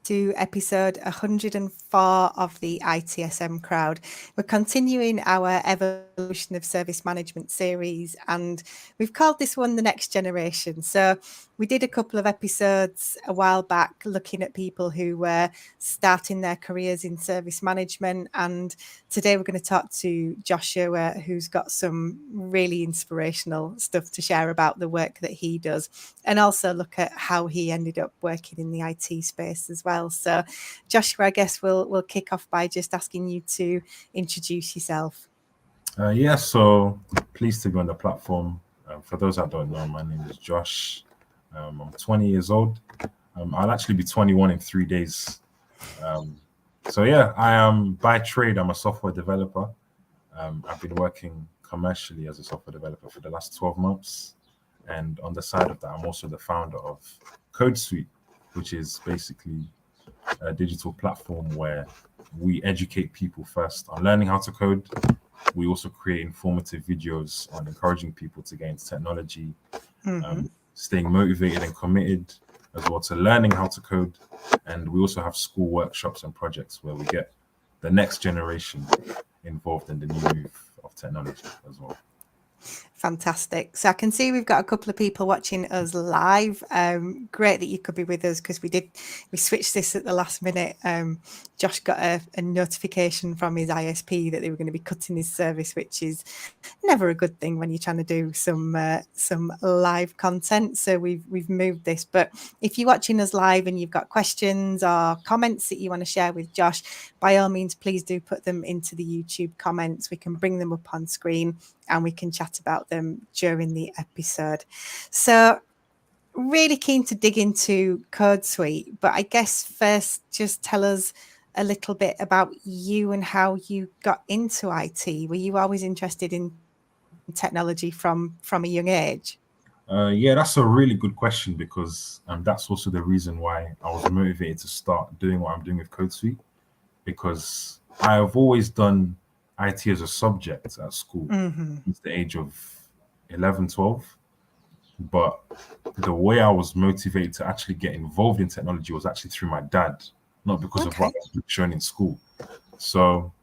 to episode 104 of the ITSM crowd. We're continuing our evolution of service management series, and we've called this one the next generation. So we did a couple of episodes a while back looking at people who were starting their careers in service management, and today we're going to talk to Joshua, who's got some really inspirational stuff to share about the work that he does, and also look at how he ended up working in the IT space as well. So Joshua, I guess we'll kick off by just asking you to introduce yourself. So pleased to be on the platform. For those that don't know, my name is Josh. I'm 20 years old. I'll actually be 21 in 3 days. I am by trade, I'm a software developer. I've been working commercially as a software developer for the last 12 months. And on the side of that, I'm also the founder of CodeSuite, which is basically a digital platform where we educate people first on learning how to code. We also create informative videos on encouraging people to get into technology, staying motivated and committed, as well to learning how to code. And we also have school workshops and projects where we get the next generation involved in the new move of technology as well. Fantastic. So I can see we've got a couple of people watching us live. Great that you could be with us, because we switched this at the last minute. Josh got a notification from his ISP that they were going to be cutting his service, which is never a good thing when you're trying to do some live content. So we've moved this. But if you're watching us live and you've got questions or comments that you want to share with Josh, by all means, please do put them into the YouTube comments. We can bring them up on screen and we can chat about them during the episode. So really keen to dig into CodeSuite, but I guess first just tell us a little bit about you and how you got into IT. Were you always interested in technology from a young age? That's a really good question, because that's also the reason why I was motivated to start doing what I'm doing with CodeSuite, because I have always done IT as a subject at school since the age of 11, 12. But the way I was motivated to actually get involved in technology was actually through my dad, not because of what I was shown in school. So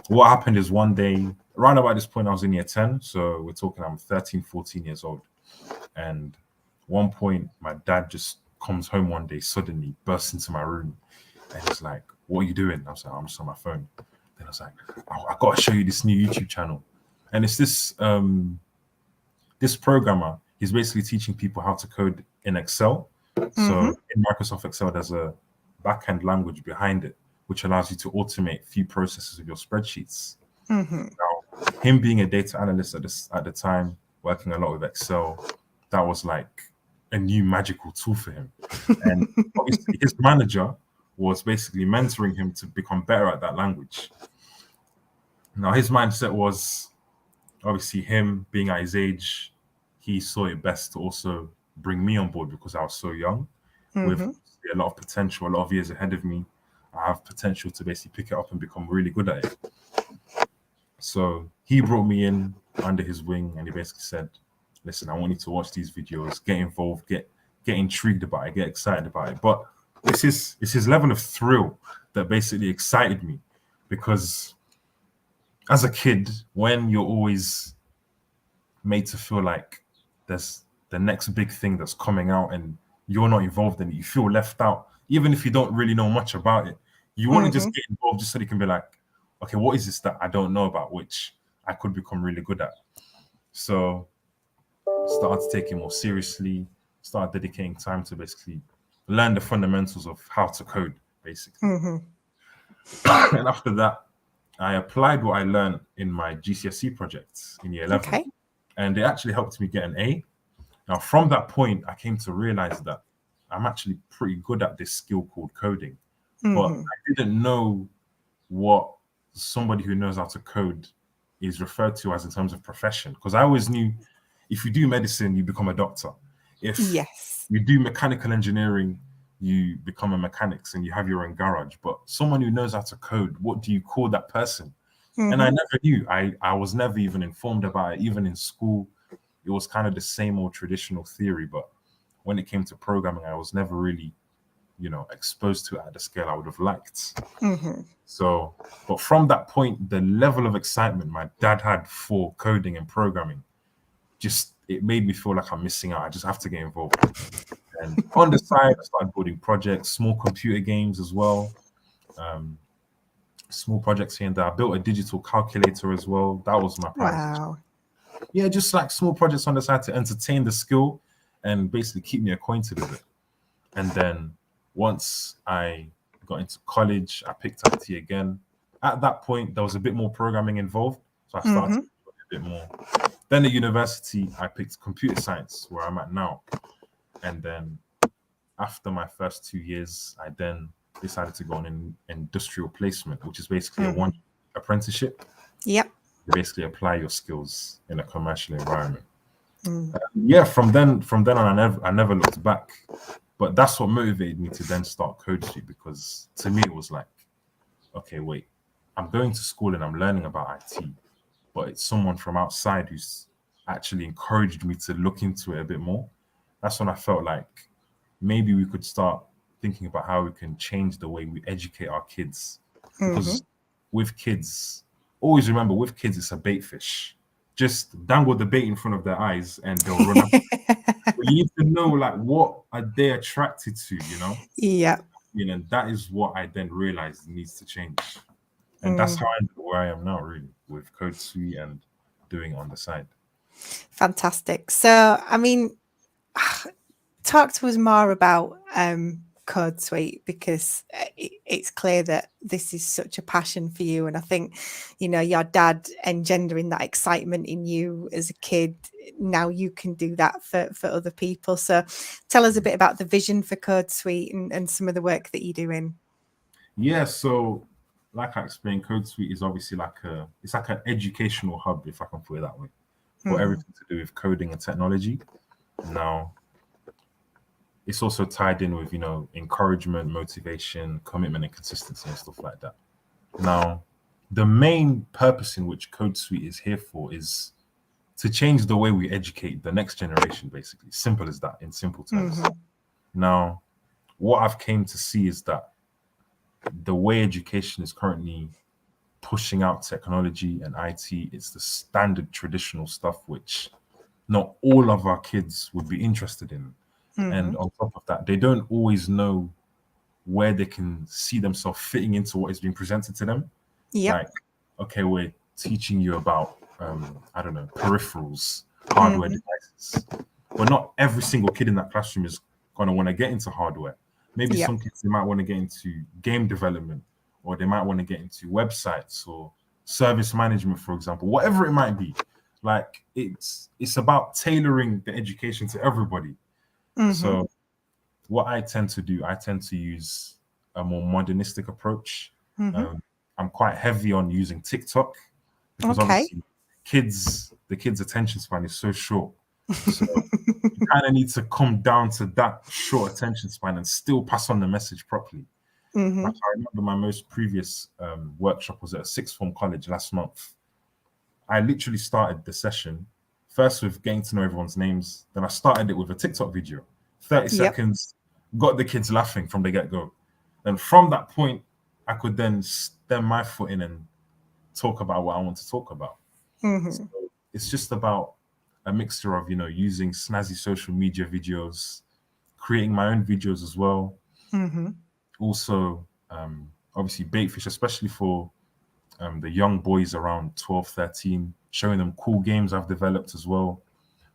what happened is, one day, around about this point, I was in year 10. So we're talking, I'm 13, 14 years old. And one point, my dad just comes home one day, suddenly bursts into my room. And he's like, "What are you doing?" I was like, "I'm just on my phone." Then I was like, I got to show you this new YouTube channel. And it's this programmer. He's basically teaching people how to code in Excel. So in Microsoft Excel, there's a backend language behind it, which allows you to automate few processes of your spreadsheets. Now, him being a data analyst at the time, working a lot with Excel, that was like a new magical tool for him. And obviously his manager was basically mentoring him to become better at that language. Now, his mindset was, obviously, him being at his age, he saw it best to also bring me on board, because I was so young, with a lot of potential, a lot of years ahead of me. I have potential to basically pick it up and become really good at it. So he brought me in under his wing, and he basically said, "Listen, I want you to watch these videos, get involved, get intrigued about it, get excited about it." But it's his level of thrill that basically excited me, because as a kid, when you're always made to feel like there's the next big thing that's coming out and you're not involved in it, you feel left out, even if you don't really know much about it. You want to just get involved, just so you can be like, "Okay, what is this that I don't know about, which I could become really good at?" So started to take it more seriously, started dedicating time to basically learn the fundamentals of how to code, basically. And after that, I applied what I learned in my GCSE projects in year 11. And it actually helped me get an A. Now, from that point, I came to realize that I'm actually pretty good at this skill called coding. But I didn't know what somebody who knows how to code is referred to as in terms of profession. Because I always knew, if you do medicine, you become a doctor. If you do mechanical engineering, you become a mechanic and you have your own garage. But someone who knows how to code, what do you call that person? And I never knew. I was never even informed about it. Even in school, it was kind of the same old traditional theory. But when it came to programming, I was never really exposed to it at the scale I would have liked. Mm-hmm. So, but from that point, the level of excitement my dad had for coding and programming, it made me feel like I'm missing out. I just have to get involved. And on the side, I started building projects, small computer games as well. Small projects here and there. I built a digital calculator as well. That was my prize. Wow. Yeah, just like small projects on the side to entertain the skill and basically keep me acquainted with it. And then once I got into college, I picked IT again. At that point, there was a bit more programming involved, so I started to do a bit more. Then at university, I picked computer science, where I'm at now. And then after my first 2 years, I then decided to go on an industrial placement, which is basically a one apprenticeship. Yep. You basically apply your skills in a commercial environment. Yeah, from then on, I never looked back. But that's what motivated me to then start CodeSuite, because to me it was like, okay, wait, I'm going to school and I'm learning about IT, but it's someone from outside who's actually encouraged me to look into it a bit more. That's when I felt like maybe we could start thinking about how we can change the way we educate our kids. Because with kids, always remember, with kids, it's a bait fish. Just dangle the bait in front of their eyes and they'll run up. But you need to know, like, what are they attracted to, Yeah. And that is what I then realized needs to change. And that's how I ended up where I am now, really, with CodeSuite and doing it on the side. Fantastic. So, I mean, talk to us more about CodeSuite, because it's clear that this is such a passion for you, and I think your dad engendering that excitement in you as a kid, now you can do that for other people. So tell us a bit about the vision for CodeSuite and some of the work that you're doing. Yeah, so like I explained, CodeSuite is obviously it's like an educational hub, if I can put it that way, for everything to do with coding and technology. Now, it's also tied in with, encouragement, motivation, commitment, and consistency and stuff like that. Now, the main purpose in which CodeSuite is here for is to change the way we educate the next generation, basically. Simple as that, in simple terms. Now, what I've came to see is that the way education is currently pushing out technology and IT, it's the standard traditional stuff which not all of our kids would be interested in. And on top of that, they don't always know where they can see themselves fitting into what is being presented to them. Yep. Like, okay, we're teaching you about, I don't know, peripherals, hardware devices. But not every single kid in that classroom is going to want to get into hardware. Maybe some kids, they might want to get into game development, or they might want to get into websites or service management, for example, whatever it might be. Like, it's about tailoring the education to everybody. So what I tend to do, I tend to use a more modernistic approach. I'm quite heavy on using TikTok, because obviously the kids' attention span is so short. So you kind of need to come down to that short attention span and still pass on the message properly. Like, I remember my most previous workshop was at a sixth form college last month. I literally started the session first with getting to know everyone's names. Then I started it with a TikTok video, 30 seconds, got the kids laughing from the get-go. And from that point, I could then stem my foot in and talk about what I want to talk about. So it's just about a mixture of, using snazzy social media videos, creating my own videos as well. Also, obviously, baitfish, especially for the young boys around 12, 13, showing them cool games I've developed as well.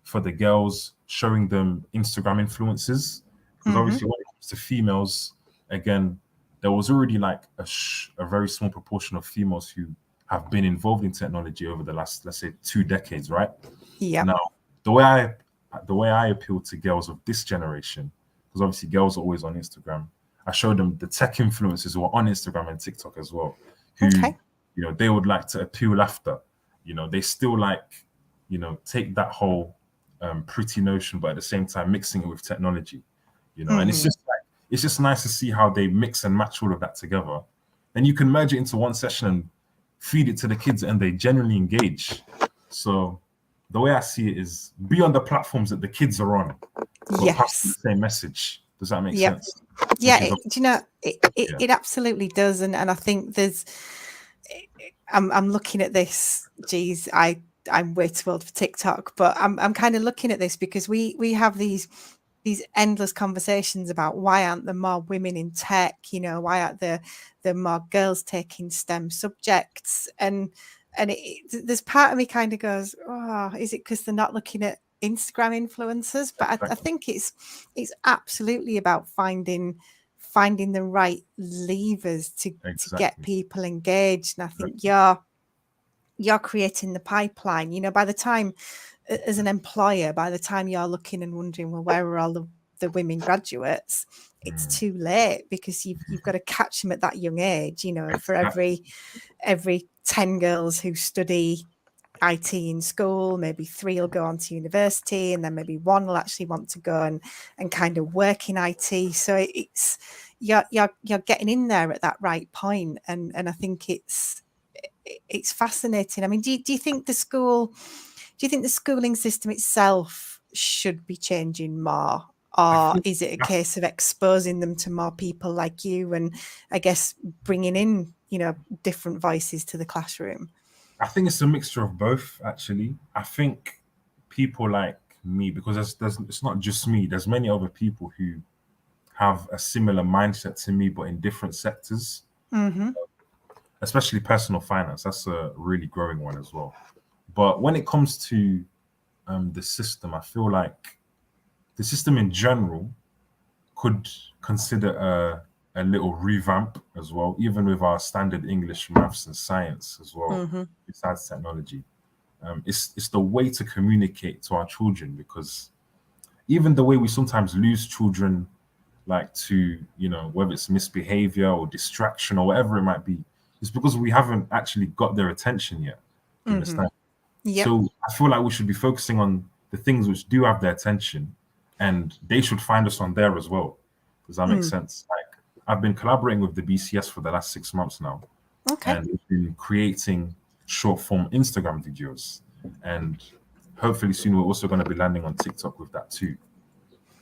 For the girls, showing them Instagram influences. Because obviously when it comes to females, again, there was already like a very small proportion of females who have been involved in technology over the last, let's say, 2 decades, right? Yeah. Now, the way I appeal to girls of this generation, because obviously girls are always on Instagram, I showed them the tech influencers who are on Instagram and TikTok as well, who they would like to appeal after. They still like, take that whole pretty notion, but at the same time mixing it with technology. And it's just nice to see how they mix and match all of that together. Then you can merge it into one session and feed it to the kids, and they genuinely engage. So the way I see it is, be on the platforms that the kids are on, but pass the same message. Does that make Yep. sense? Yeah, Which is, do you know, yeah, it absolutely does. And I think I'm looking at this, geez, I'm way too old for TikTok, but I'm kind of looking at this because we have these endless conversations about why aren't there more women in tech, why aren't there more girls taking STEM subjects? And there's part of me kind of goes, oh, is it because they're not looking at Instagram influencers? But I think it's absolutely about finding the right levers to get exactly. people engaged. And I think you're creating the pipeline. By the time, as an employer, by the time you're looking and wondering, well, where are all the women graduates? It's too late, because you've got to catch them at that young age. For Exactly. every 10 girls who study IT in school, maybe 3 will go on to university, and then maybe 1 will actually want to go and kind of work in IT. So it's you're getting in there at that right point, and I think it's fascinating. I mean, do you think the schooling system itself should be changing more, I or think is it a that's case of exposing them to more people like you, and I guess bringing in different voices to the classroom? I think it's a mixture of both, actually. I think people like me, because there's it's not just me, there's many other people who have a similar mindset to me, but in different sectors, Mm-hmm. especially personal finance. That's a really growing one as well. But when it comes to the system, I feel like the system in general could consider a little revamp as well, even with our standard English, maths, and science as well, Mm-hmm. besides technology. It's the way to communicate to our children, because even the way we sometimes lose children, like to, whether it's misbehavior or distraction or whatever it might be, it's because we haven't actually got their attention yet. Do you Mm-hmm. understand? Yep. So I feel like we should be focusing on the things which do have their attention, and they should find us on there as well. Does that make Mm. sense? Like, I've been collaborating with the BCS for the last 6 months now, Okay. and we've been creating short form Instagram videos. And hopefully soon we're also going to be landing on TikTok with that too.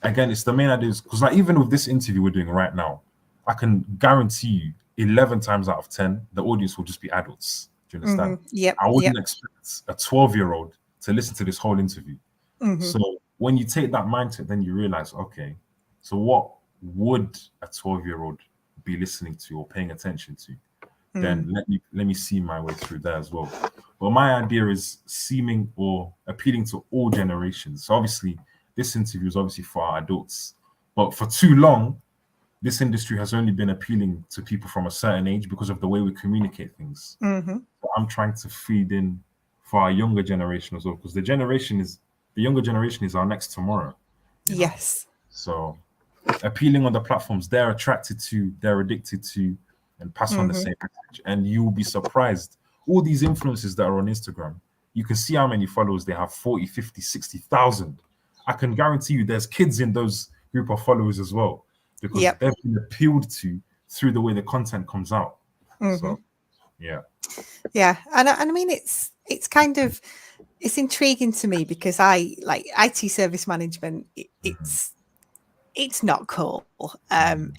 Again, it's the main idea, because like even with this interview we're doing right now, I can guarantee you 11 times out of 10, the audience will just be adults. Do you understand? Mm-hmm. Yep. I Yep. wouldn't expect a 12-year-old to listen to this whole interview. Mm-hmm. So when you take that mindset, then you realize, okay, so what would a 12-year-old be listening to or paying attention to? Then let me see my way through there as well. But my idea is seeming or appealing to all generations. So obviously, this interview is obviously for our adults, but for too long, this industry has only been appealing to people from a certain age because of the way we communicate things. Mm-hmm. So I'm trying to feed in for our younger generation as well, because the younger generation is our next tomorrow. You know, Yes. so appealing on the platforms they're attracted to, they're addicted to, and pass on the Mm-hmm. same message. And you'll be surprised. All these influencers that are on Instagram, you can see how many followers they have: 40, 50, 60,000. I can guarantee you there's kids in those group of followers as well, because Yep. they've been appealed to through the way the content comes out. Mm-hmm. So, yeah. Yeah, and I mean, it's kind of, it's intriguing to me, because I like IT service management. Mhm. It's not cool. Mhm.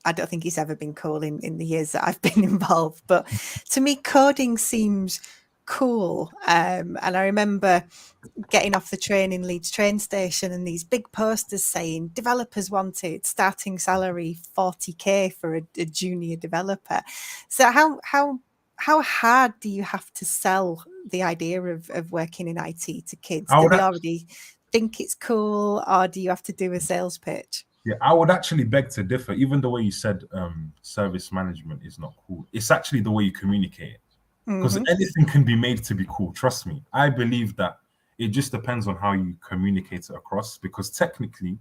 I don't think it's ever been cool in the years that I've been involved. But to me, coding seems cool. And I remember getting off the train in Leeds train station, and these big posters saying developers wanted, starting salary 40K for a junior developer. So how hard do you have to sell the idea of working in IT to kids? I Do would they actually, already think it's cool, or do you have to do a sales pitch? yeah, I would actually beg to differ. Even the way you said service management is not cool, it's actually the way you communicate. Because Mm-hmm. anything can be made to be cool. Trust me. I believe that it just depends on how you communicate it across. Because technically,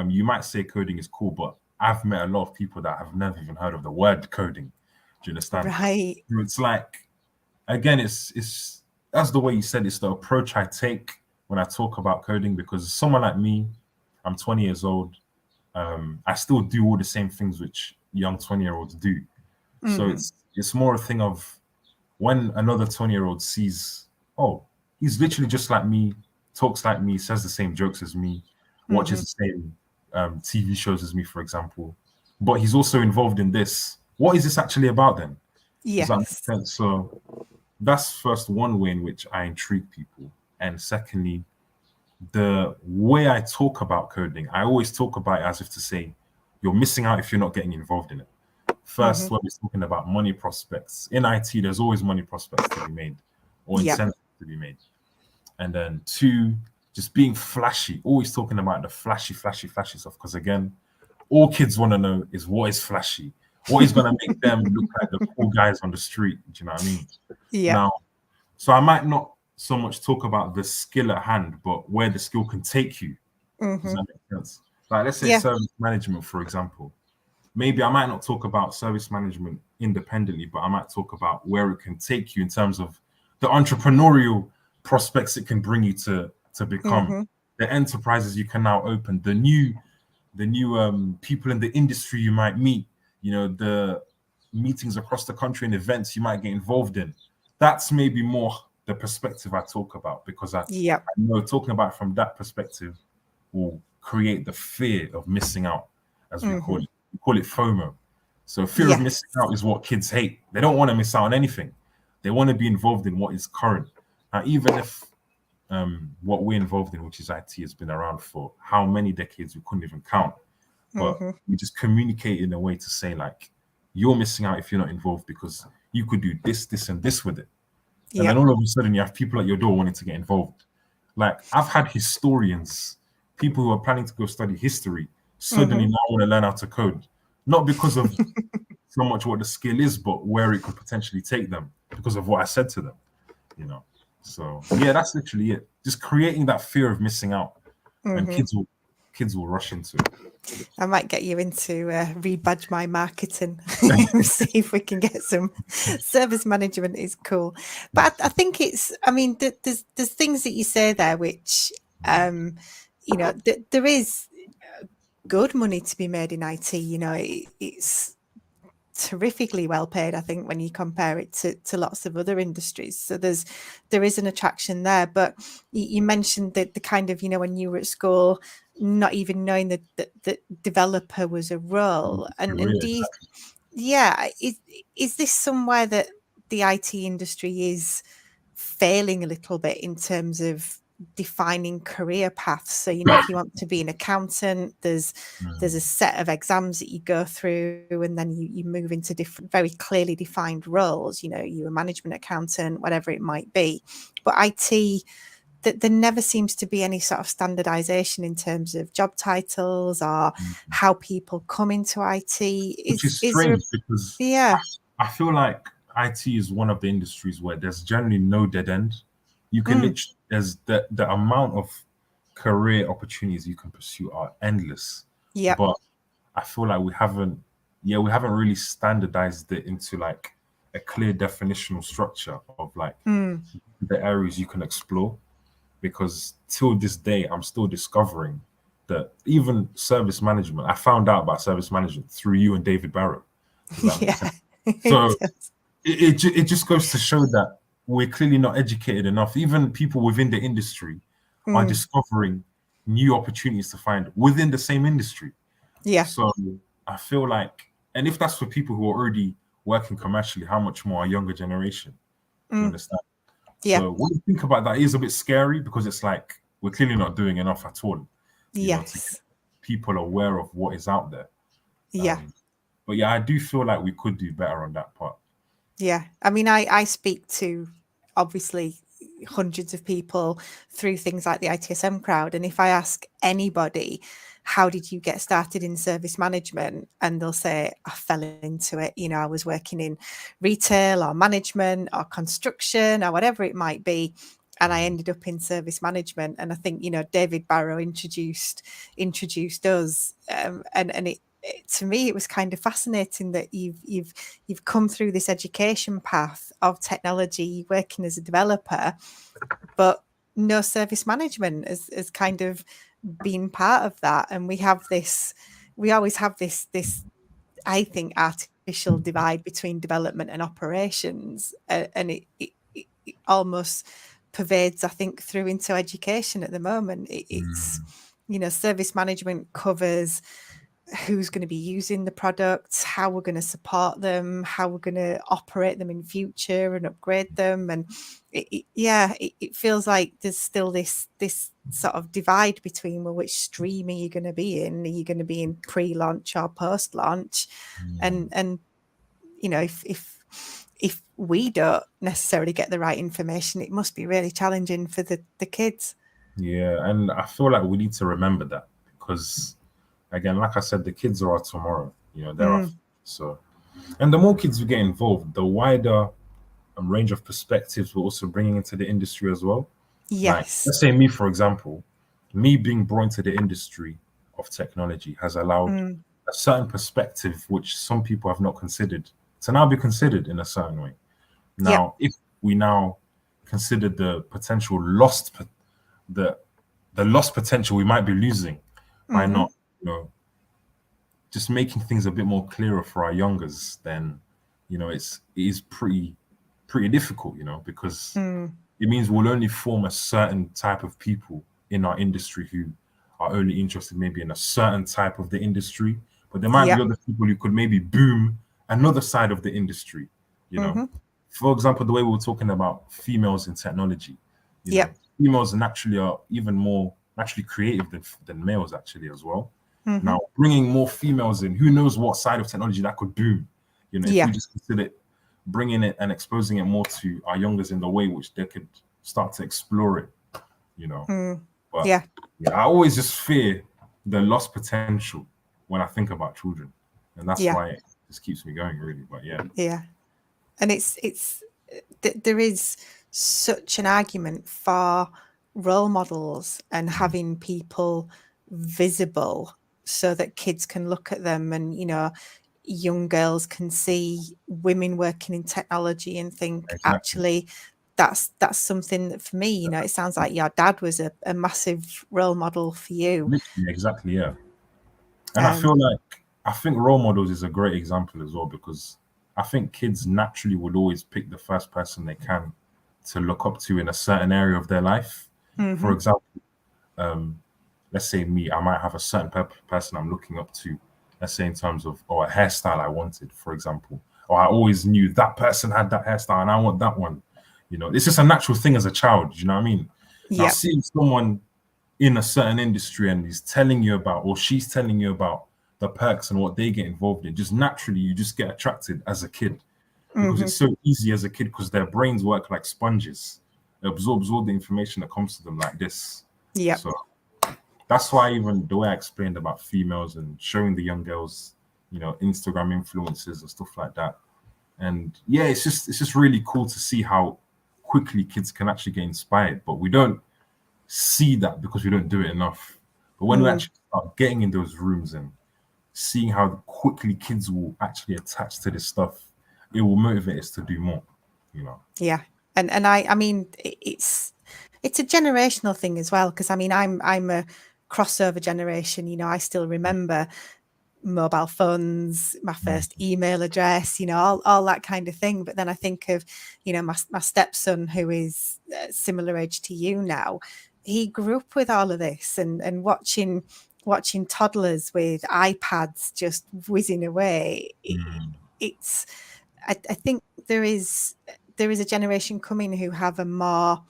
you might say coding is cool, but I've met a lot of people that have never even heard of the word coding. Do you understand? Right. It's like, again, it's that's the way you said, it's the approach I take when I talk about coding. Because someone like me, I'm 20 years old. I still do all the same things which young 20-year-olds do. So Mm-hmm. it's more a thing of, when another 20-year-old sees, oh, he's literally just like me, talks like me, says the same jokes as me, Mm-hmm. watches the same TV shows as me, for example, but he's also involved in this. What is this actually about then? Does that make Yes. sense? So that's first one way in which I intrigue people. And secondly, the way I talk about coding, I always talk about it as if to say, you're missing out if you're not getting involved in it. First, when we're talking about money prospects, in IT, there's always money prospects to be made or Yep. incentives to be made. And then two, just being flashy, always talking about the flashy stuff. Because again, all kids want to know is what is flashy, what is going to make them look like the cool guys on the street. Do you know what I mean? Yeah. Now, so I might not so much talk about the skill at hand, but where the skill can take you. Does that make sense? Like, let's say service management, for example. Maybe I might not talk about service management independently, but I might talk about where it can take you in terms of the entrepreneurial prospects it can bring you to become, the enterprises you can now open, the new people in the industry you might meet, the meetings across the country and events you might get involved in. That's maybe more the perspective I talk about, because I know talking about it from that perspective will create the fear of missing out, as we call it. We call it FOMO. So fear of missing out is what kids hate. They don't want to miss out on anything. They want to be involved in what is current. Now, even if what we're involved in, which is IT, has been around for how many decades we couldn't even count, but we just communicate in a way to say, like, you're missing out if you're not involved because you could do this and this with it. And then all of a sudden you have people at your door wanting to get involved. Like, I've had historians, people who are planning to go study history, suddenly now want to learn how to code. Not because of so much what the skill is, but where it could potentially take them because of what I said to them, So yeah, that's literally it. Just creating that fear of missing out, and kids will rush into it. I might get you into rebadge my marketing, see if we can get some service management. Is cool, but I think there's things that you say there which there is good money to be made in IT. It's terrifically well paid, I think, when you compare it to lots of other industries. So there is an attraction there. But you mentioned that the kind of, when you were at school, not even knowing that developer was a role. And do you, is this somewhere that the IT industry is failing a little bit in terms of defining career paths? So if you want to be an accountant, there's a set of exams that you go through, and then you move into different, very clearly defined roles. You're a management accountant, whatever it might be. But IT, that there never seems to be any sort of standardization in terms of job titles or how people come into IT. Which is strange, because I feel like IT is one of the industries where there's generally no dead end. You can literally, there's the amount of career opportunities you can pursue are endless. But I feel like we haven't really standardized it into like a clear definitional structure of like the areas you can explore. Because till this day, I'm still discovering that even service management, I found out about service management through you and David Barrow. So it just goes to show that we're clearly not educated enough. Even people within the industry are discovering new opportunities to find within the same industry. So I feel like, and if that's for people who are already working commercially, how much more our younger generation? Do you understand? So what you think about that is a bit scary, because it's like we're clearly not doing enough at all. To get people aware of what is out there. But yeah, I do feel like we could do better on that part. Yeah. I mean, I speak to obviously hundreds of people through things like the ITSM crowd. And if I ask anybody, how did you get started in service management? And they'll say, I fell into it. I was working in retail or management or construction or whatever it might be. And I ended up in service management. And I think, David Barrow introduced us. And it, to me, it was kind of fascinating that you've come through this education path of technology, working as a developer, but no service management has kind of been part of that. And we always have this, I think, artificial divide between development and operations, and it almost pervades, I think, through into education at the moment. It's service management covers who's going to be using the products, how we're going to support them, how we're going to operate them in future and upgrade them. And it feels like there's still this sort of divide between, well, which stream are you going to be in? Are you going to be in pre-launch or post-launch? And if we don't necessarily get the right information, it must be really challenging for the kids. Yeah, and I feel like we need to remember that, because again, like I said, the kids are our tomorrow. They're our so, and the more kids we get involved, the wider range of perspectives we're also bringing into the industry as well. Like, Yes. let's say me, for example, me being brought into the industry of technology has allowed a certain perspective which some people have not considered to now be considered in a certain way. Now, if we now consider the potential the lost potential we might be losing by not, just making things a bit more clearer for our youngers, then it is pretty difficult, because it means we'll only form a certain type of people in our industry who are only interested maybe in a certain type of the industry, but there might be other people who could maybe boom another side of the industry. For example, the way we were talking about females in technology, females naturally are even more naturally creative than males actually as well. Now, bringing more females in, who knows what side of technology that could boom, if we just consider bringing it and exposing it more to our youngers in the way which they could start to explore it, But I always just fear the lost potential when I think about children, and that's why it just keeps me going, really. But and there is such an argument for role models and having people visible so that kids can look at them, and young girls can see women working in technology and think, actually, that's something that for me, it sounds like your dad was a massive role model for you. Exactly, yeah. And I think role models is a great example as well, because I think kids naturally would always pick the first person they can to look up to in a certain area of their life. For example, let's say me, I might have a certain person I'm looking up to, let's say in terms of, or a hairstyle I wanted, for example, or I always knew that person had that hairstyle and I want that one. It's just a natural thing as a child. You know what I mean? Now, seeing someone in a certain industry and he's telling you about, or she's telling you about the perks and what they get involved in, just naturally you just get attracted as a kid, because it's so easy as a kid, because their brains work like sponges. It absorbs all the information that comes to them like this. So that's why even the way I explained about females and showing the young girls, Instagram influencers and stuff like that. And it's just really cool to see how quickly kids can actually get inspired, but we don't see that because we don't do it enough. But when we actually start getting in those rooms and seeing how quickly kids will actually attach to this stuff, it will motivate us to do more, And I mean, it's a generational thing as well, because I mean, I'm a crossover generation. I still remember mobile phones, my first email address, all that kind of thing. But then I think of, my stepson, who is similar age to you now. He grew up with all of this and watching toddlers with iPads just whizzing away. I think there is a generation coming who have a more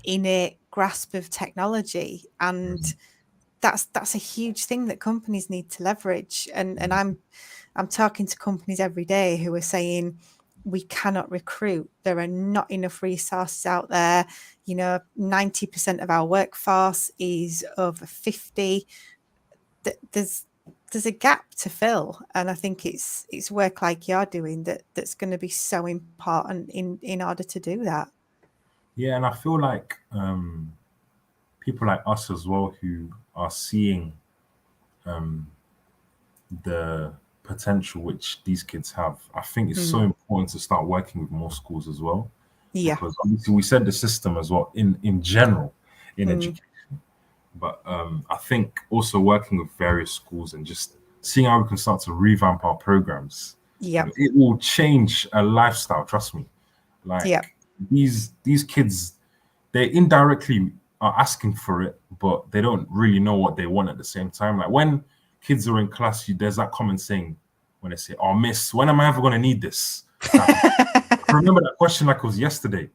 innate grasp of technology, and that's a huge thing that companies need to leverage. And I'm talking to companies every day who are saying, we cannot recruit. There are not enough resources out there. 90% of our workforce is over 50. There's a gap to fill, and I think it's work like you're doing that's going to be so important in order to do that. Yeah, and I feel like people like us as well, who are seeing the potential which these kids have, I think it's so important to start working with more schools as well. Because obviously we said the system as well in general in education, but I think also working with various schools and just seeing how we can start to revamp our programs. It will change a lifestyle, trust me. Like these kids, they're indirectly are asking for it, but they don't really know what they want at the same time. Like when kids are in class, there's that common saying when they say, "Oh, miss, when am I ever going to need this?" Type of- I remember that question like it was yesterday.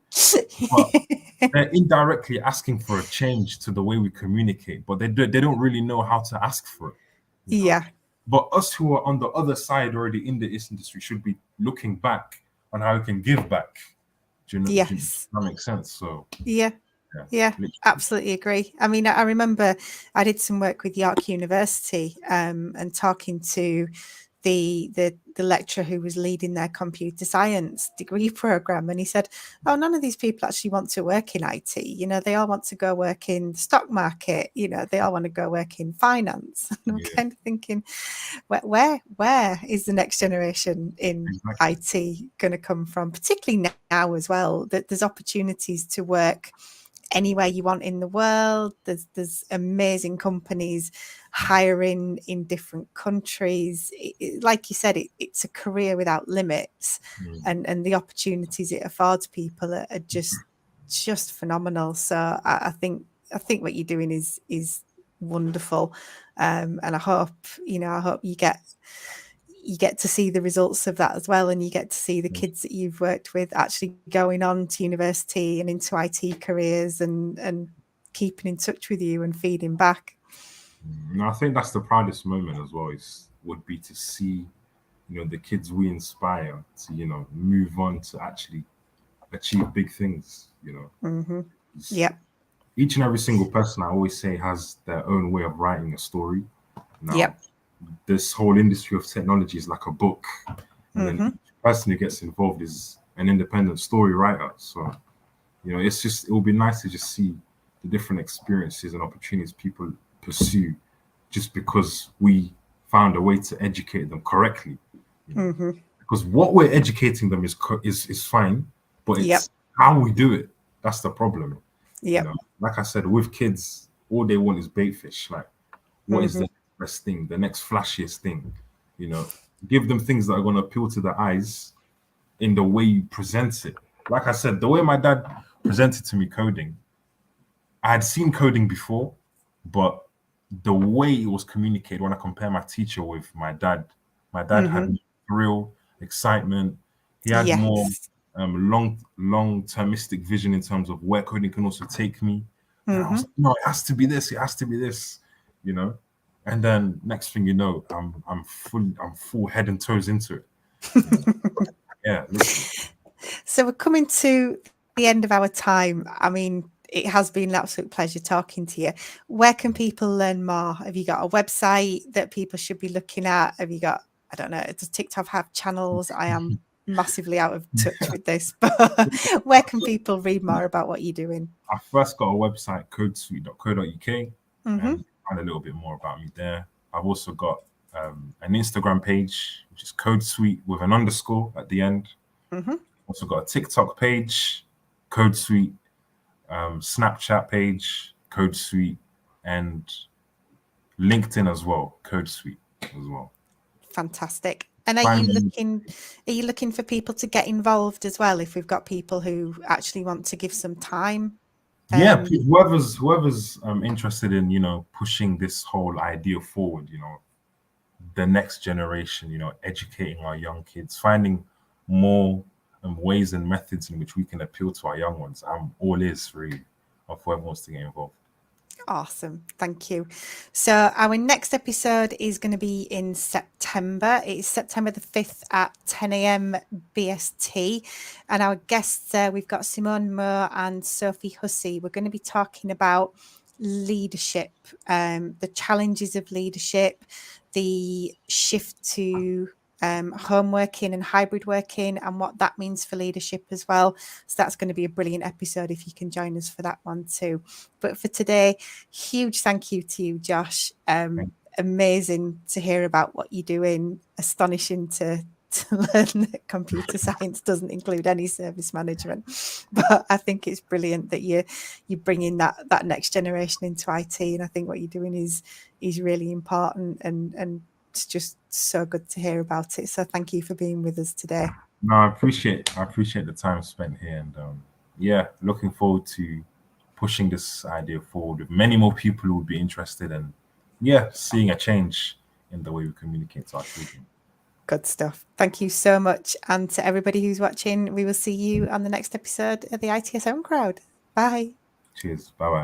But they're indirectly asking for a change to the way we communicate, but they don't really know how to ask for it. You know? Yeah. But us who are on the other side already in this industry should be looking back on how we can give back. Yes. That makes sense? So Yeah. yeah, Yeah, literally. absolutely agree. I mean, I remember I did some work with York University and talking to the lecturer who was leading their computer science degree program, and he said, "Oh, none of these people actually want to work in IT. You know, they all want to go work in the stock market. You know, they all want to go work in finance." And I'm kind of thinking, where is the next generation in Exactly. IT going to come from? Particularly now as well, that there's opportunities to work anywhere you want in the world. There's amazing companies hiring in different countries. Like you said, it's a career without limits, and the opportunities it affords people are just phenomenal. So I think what you're doing is wonderful, and I hope you get to see the results of that as well, and you get to see the kids that you've worked with actually going on to university and into IT careers and keeping in touch with you and feeding back. And I think that's the proudest moment as well. Would be to see, the kids we inspire to, move on to actually achieve big things. Mm-hmm. It's- Yep. Each and every single person, I always say, has their own way of writing a story. Now, Yep. this whole industry of technology is like a book, and then Mm-hmm. each person who gets involved is an independent story writer. So, it will be nice to just see the different experiences and opportunities people pursue just because we found a way to educate them correctly. Mm-hmm. Because what we're educating them is fine, but Yep. it's how we do it that's the problem. Yep. Like I said, with kids, all they want is bait fish. Like, what is Mm-hmm. the best thing, the next flashiest thing? You know, give them things that are going to appeal to the eyes in the way you present it. Like I said, the way my dad presented to me coding, I had seen coding before, but the way it was communicated when I compare my teacher with my dad had Mm-hmm. more thrill, excitement. He had more Yes. long-termistic vision in terms of where coding can also take me. And I Mm-hmm. was like, no, it has to be this, it has to be this, you know. And then next thing you know, I'm full head and toes into it. You know? Yeah, literally. So we're coming to the end of our time. I mean, it has been an absolute pleasure talking to you. Where can people learn more? Have you got a website that people should be looking at? Have you got, I don't know, does TikTok have channels? I am massively out of touch with this, but where can people read more about what you're doing? I first got a website, codesuite.co.uk, Mm-hmm. and find a little bit more about me there. I've also got an Instagram page, which is CodeSuite with an underscore at the end. Mm-hmm. Also got a TikTok page, CodeSuite, Snapchat page, CodeSuite, and LinkedIn as well, CodeSuite as well. Fantastic. And are Find you me. looking for people to get involved as well? If we've got people who actually want to give some time, Yeah, um, whoever's interested in pushing this whole idea forward, the next generation, educating our young kids, finding more ways and methods in which we can appeal to our young ones. I'm all ears really of whoever wants to get involved. awesome. Thank you. So our next episode is going to be in September. It's September the 5th at 10 a.m. BST. And our guests, we've got Simone Moore and Sophie Hussey. We're going to be talking about leadership, the challenges of leadership, the shift to home working and hybrid working, and what that means for leadership as well. So that's going to be a brilliant episode if you can join us for that one too. But for today, huge thank you to you, Josh. Amazing to hear about what you're doing. Astonishing to learn that computer science doesn't include any service management. But I think it's brilliant that you're bringing that next generation into IT, and I think what you're doing is really important, and it's just so good to hear about it. So thank you for being with us today. No, I appreciate the time spent here, and yeah, looking forward to pushing this idea forward with many more people who would be interested in, seeing a change in the way we communicate to our children. Good stuff. Thank you so much. And to everybody who's watching, we will see you on the next episode of the ITSM Crowd. Bye. Cheers. Bye-bye.